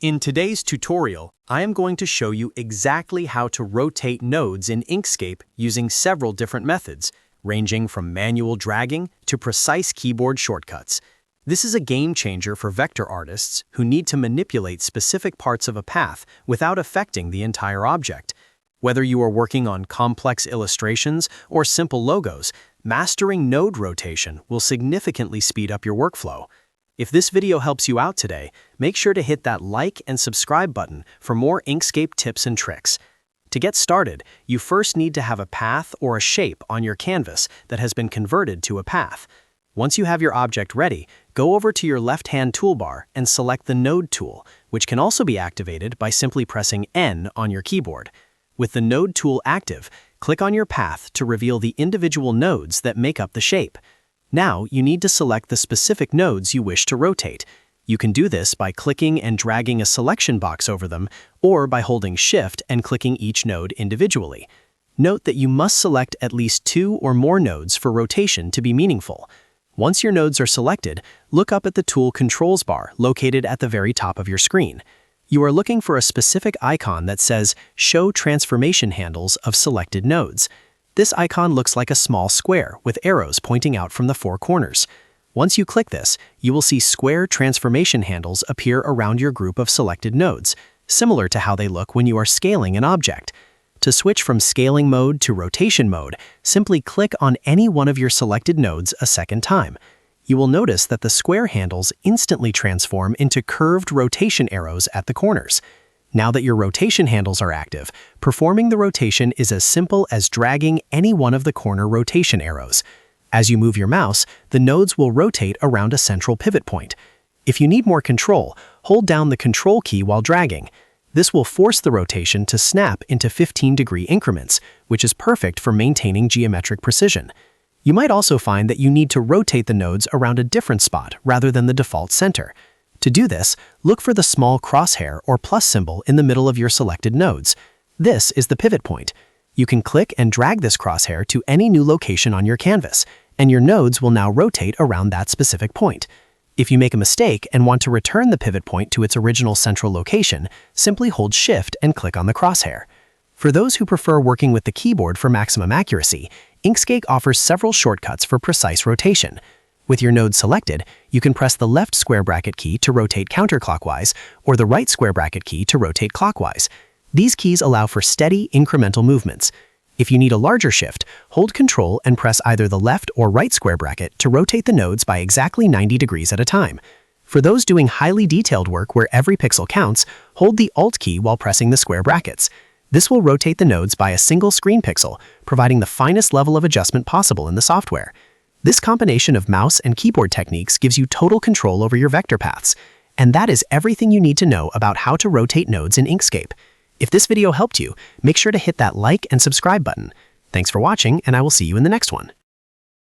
In today's tutorial, I am going to show you exactly how to rotate nodes in Inkscape using several different methods, ranging from manual dragging to precise keyboard shortcuts. This is a game changer for vector artists who need to manipulate specific parts of a path without affecting the entire object. Whether you are working on complex illustrations or simple logos, mastering node rotation will significantly speed up your workflow. If this video helps you out today, make sure to hit that like and subscribe button for more Inkscape tips and tricks. To get started, you first need to have a path or a shape on your canvas that has been converted to a path. Once you have your object ready, go over to your left-hand toolbar and select the Node tool, which can also be activated by simply pressing N on your keyboard. With the Node tool active, click on your path to reveal the individual nodes that make up the shape. Now, you need to select the specific nodes you wish to rotate. You can do this by clicking and dragging a selection box over them, or by holding Shift and clicking each node individually. Note that you must select at least 2 or more nodes for rotation to be meaningful. Once your nodes are selected, look up at the Tool Controls bar located at the very top of your screen. You are looking for a specific icon that says Show Transformation Handles of Selected Nodes. This icon looks like a small square with arrows pointing out from the 4 corners. Once you click this, you will see square transformation handles appear around your group of selected nodes, similar to how they look when you are scaling an object. To switch from scaling mode to rotation mode, simply click on any one of your selected nodes a second time. You will notice that the square handles instantly transform into curved rotation arrows at the corners. Now that your rotation handles are active, performing the rotation is as simple as dragging any one of the corner rotation arrows. As you move your mouse, the nodes will rotate around a central pivot point. If you need more control, hold down the Control key while dragging. This will force the rotation to snap into 15-degree increments, which is perfect for maintaining geometric precision. You might also find that you need to rotate the nodes around a different spot rather than the default center. To do this, look for the small crosshair or plus symbol in the middle of your selected nodes. This is the pivot point. You can click and drag this crosshair to any new location on your canvas, and your nodes will now rotate around that specific point. If you make a mistake and want to return the pivot point to its original central location, simply hold Shift and click on the crosshair. For those who prefer working with the keyboard for maximum accuracy, Inkscape offers several shortcuts for precise rotation. With your node selected, you can press the left square bracket key to rotate counterclockwise or the right square bracket key to rotate clockwise. These keys allow for steady, incremental movements. If you need a larger shift, hold Control and press either the left or right square bracket to rotate the nodes by exactly 90 degrees at a time. For those doing highly detailed work where every pixel counts, hold the Alt key while pressing the square brackets. This will rotate the nodes by a single screen pixel, providing the finest level of adjustment possible in the software. This combination of mouse and keyboard techniques gives you total control over your vector paths. And that is everything you need to know about how to rotate nodes in Inkscape. If this video helped you, make sure to hit that like and subscribe button. Thanks for watching, and I will see you in the next one.